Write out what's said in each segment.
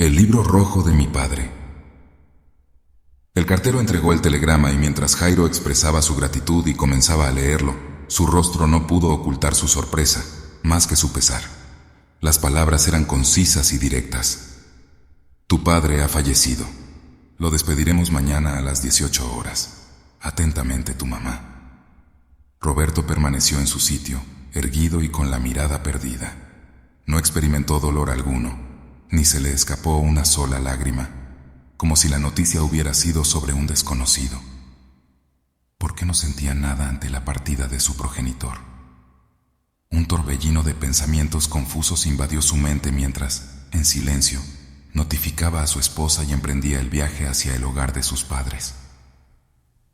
El libro rojo de mi padre. El cartero entregó el telegrama y mientras Jairo expresaba su gratitud y comenzaba a leerlo, su rostro no pudo ocultar su sorpresa, más que su pesar. Las palabras eran concisas y directas. Tu padre ha fallecido. Lo despediremos mañana a las 18 horas. Atentamente, tu mamá. Roberto permaneció en su sitio, erguido y con la mirada perdida. No experimentó dolor alguno, ni se le escapó una sola lágrima, como si la noticia hubiera sido sobre un desconocido. ¿Por qué no sentía nada ante la partida de su progenitor? Un torbellino de pensamientos confusos invadió su mente mientras, en silencio, notificaba a su esposa y emprendía el viaje hacia el hogar de sus padres.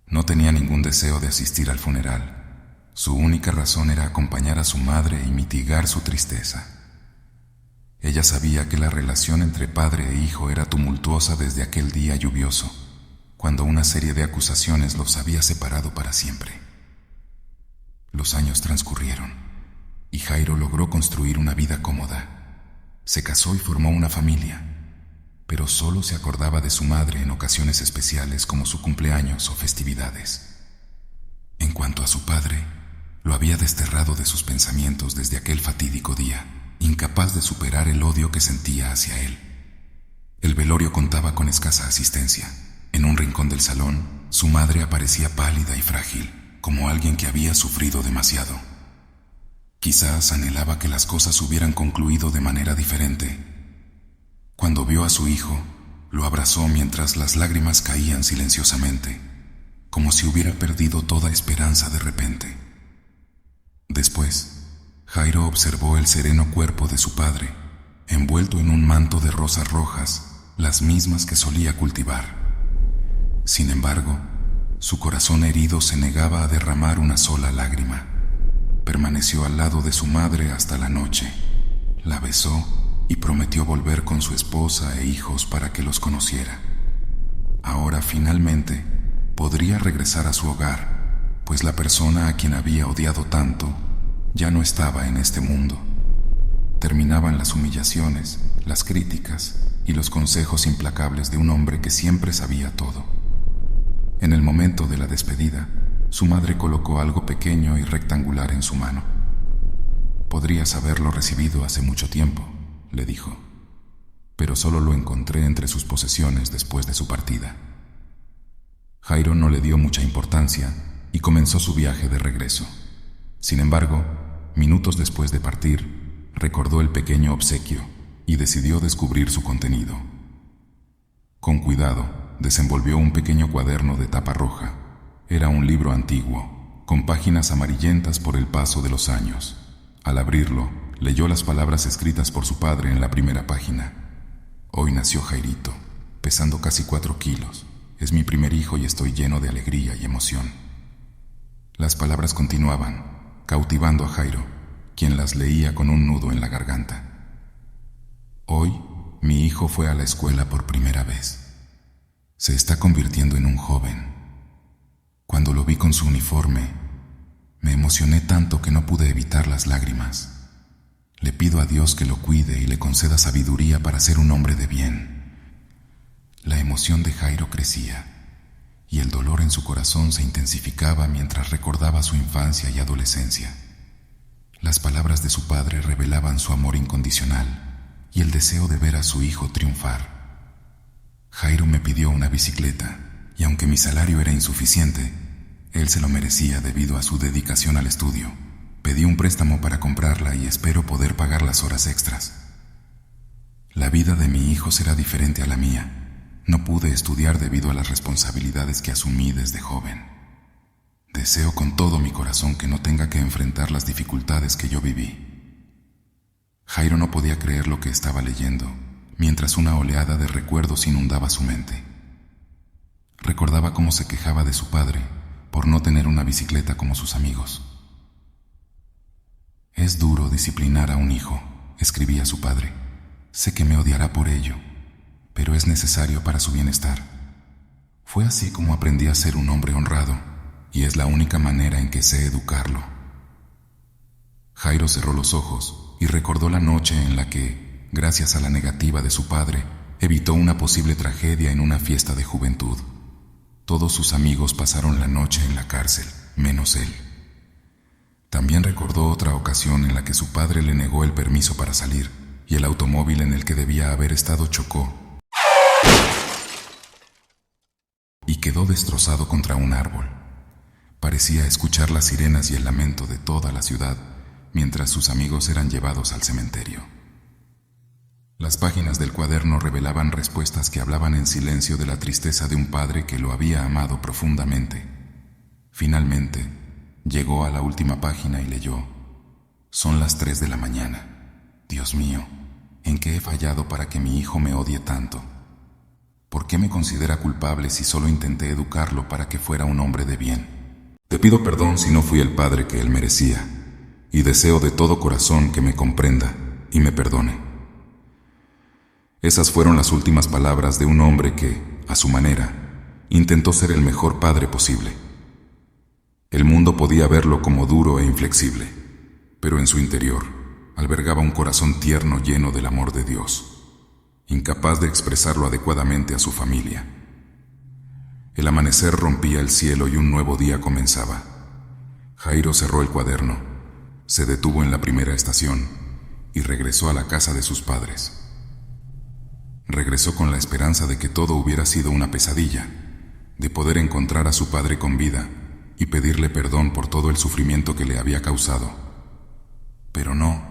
No tenía ningún deseo de asistir al funeral. Su única razón era acompañar a su madre y mitigar su tristeza. Ella sabía que la relación entre padre e hijo era tumultuosa desde aquel día lluvioso, cuando una serie de acusaciones los había separado para siempre. Los años transcurrieron, y Jairo logró construir una vida cómoda. Se casó y formó una familia, pero solo se acordaba de su madre en ocasiones especiales como su cumpleaños o festividades. En cuanto a su padre, lo había desterrado de sus pensamientos desde aquel fatídico día, incapaz de superar el odio que sentía hacia él. El velorio contaba con escasa asistencia. En un rincón del salón, su madre aparecía pálida y frágil, como alguien que había sufrido demasiado. Quizás anhelaba que las cosas hubieran concluido de manera diferente. Cuando vio a su hijo, lo abrazó mientras las lágrimas caían silenciosamente, como si hubiera perdido toda esperanza de repente. Después, Jairo observó el sereno cuerpo de su padre, envuelto en un manto de rosas rojas, las mismas que solía cultivar. Sin embargo, su corazón herido se negaba a derramar una sola lágrima. Permaneció al lado de su madre hasta la noche, la besó y prometió volver con su esposa e hijos para que los conociera. Ahora finalmente podría regresar a su hogar, pues la persona a quien había odiado tanto ya no estaba en este mundo. Terminaban las humillaciones, las críticas y los consejos implacables de un hombre que siempre sabía todo. En el momento de la despedida, su madre colocó algo pequeño y rectangular en su mano. Podrías haberlo recibido hace mucho tiempo, le dijo, pero solo lo encontré entre sus posesiones después de su partida. Jairo no le dio mucha importancia y comenzó su viaje de regreso. Sin embargo, minutos después de partir, recordó el pequeño obsequio y decidió descubrir su contenido. Con cuidado, desenvolvió un pequeño cuaderno de tapa roja. Era un libro antiguo, con páginas amarillentas por el paso de los años. Al abrirlo, leyó las palabras escritas por su padre en la primera página. Hoy nació Jairito, pesando casi 4 kilos. Es mi primer hijo y estoy lleno de alegría y emoción. Las palabras continuaban, cautivando a Jairo, quien las leía con un nudo en la garganta. Hoy, mi hijo fue a la escuela por primera vez. Se está convirtiendo en un joven. Cuando lo vi con su uniforme, me emocioné tanto que no pude evitar las lágrimas. Le pido a Dios que lo cuide y le conceda sabiduría para ser un hombre de bien. La emoción de Jairo crecía, y el dolor en su corazón se intensificaba mientras recordaba su infancia y adolescencia. Las palabras de su padre revelaban su amor incondicional y el deseo de ver a su hijo triunfar. Jairo me pidió una bicicleta, y aunque mi salario era insuficiente, él se lo merecía debido a su dedicación al estudio. Pedí un préstamo para comprarla y espero poder pagar las horas extras. La vida de mi hijo será diferente a la mía. No pude estudiar debido a las responsabilidades que asumí desde joven. Deseo con todo mi corazón que no tenga que enfrentar las dificultades que yo viví. Jairo no podía creer lo que estaba leyendo, mientras una oleada de recuerdos inundaba su mente. Recordaba cómo se quejaba de su padre por no tener una bicicleta como sus amigos. Es duro disciplinar a un hijo, escribía su padre. Sé que me odiará por ello, pero es necesario para su bienestar. Fue así como aprendí a ser un hombre honrado, y es la única manera en que sé educarlo. Jairo cerró los ojos y recordó la noche en la que, gracias a la negativa de su padre, evitó una posible tragedia en una fiesta de juventud. Todos sus amigos pasaron la noche en la cárcel, menos él. También recordó otra ocasión en la que su padre le negó el permiso para salir y el automóvil en el que debía haber estado chocó y quedó destrozado contra un árbol. Parecía escuchar las sirenas y el lamento de toda la ciudad mientras sus amigos eran llevados al cementerio. Las páginas del cuaderno revelaban respuestas que hablaban en silencio de la tristeza de un padre que lo había amado profundamente. Finalmente, llegó a la última página y leyó: «Son las 3 de la mañana. Dios mío, ¿en qué he fallado para que mi hijo me odie tanto? ¿Por qué me considera culpable si solo intenté educarlo para que fuera un hombre de bien? Te pido perdón si no fui el padre que él merecía, y deseo de todo corazón que me comprenda y me perdone». Esas fueron las últimas palabras de un hombre que, a su manera, intentó ser el mejor padre posible. El mundo podía verlo como duro e inflexible, pero en su interior albergaba un corazón tierno lleno del amor de Dios, incapaz de expresarlo adecuadamente a su familia. El amanecer rompía el cielo y un nuevo día comenzaba. Jairo cerró el cuaderno, se detuvo en la primera estación y regresó a la casa de sus padres. Regresó con la esperanza de que todo hubiera sido una pesadilla, de poder encontrar a su padre con vida y pedirle perdón por todo el sufrimiento que le había causado. Pero no.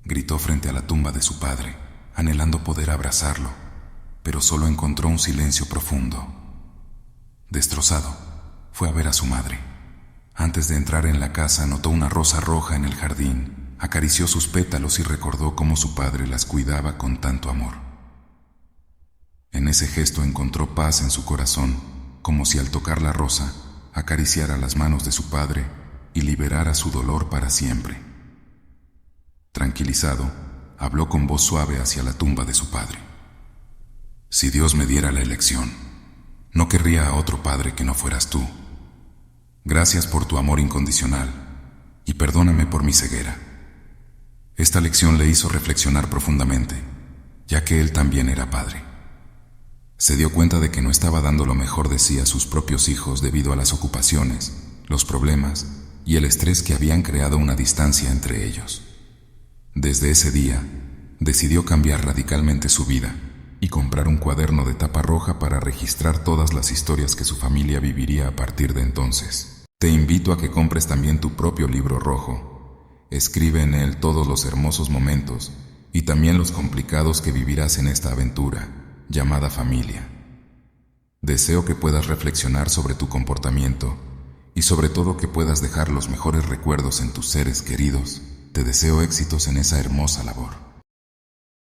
Gritó frente a la tumba de su padre, anhelando poder abrazarlo, pero solo encontró un silencio profundo. Destrozado, fue a ver a su madre. Antes de entrar en la casa notó una rosa roja en el jardín. Acarició sus pétalos y recordó cómo su padre las cuidaba con tanto amor. En ese gesto encontró paz en su corazón, como si al tocar la rosa acariciara las manos de su padre y liberara su dolor para siempre. Tranquilizado, habló con voz suave hacia la tumba de su padre. «Si Dios me diera la elección, no querría a otro padre que no fueras tú. Gracias por tu amor incondicional y perdóname por mi ceguera». Esta lección le hizo reflexionar profundamente, ya que él también era padre. Se dio cuenta de que no estaba dando lo mejor de sí a sus propios hijos debido a las ocupaciones, los problemas y el estrés que habían creado una distancia entre ellos. Desde ese día, decidió cambiar radicalmente su vida y comprar un cuaderno de tapa roja para registrar todas las historias que su familia viviría a partir de entonces. Te invito a que compres también tu propio libro rojo. Escribe en él todos los hermosos momentos y también los complicados que vivirás en esta aventura llamada familia. Deseo que puedas reflexionar sobre tu comportamiento y sobre todo que puedas dejar los mejores recuerdos en tus seres queridos. Te deseo éxitos en esa hermosa labor.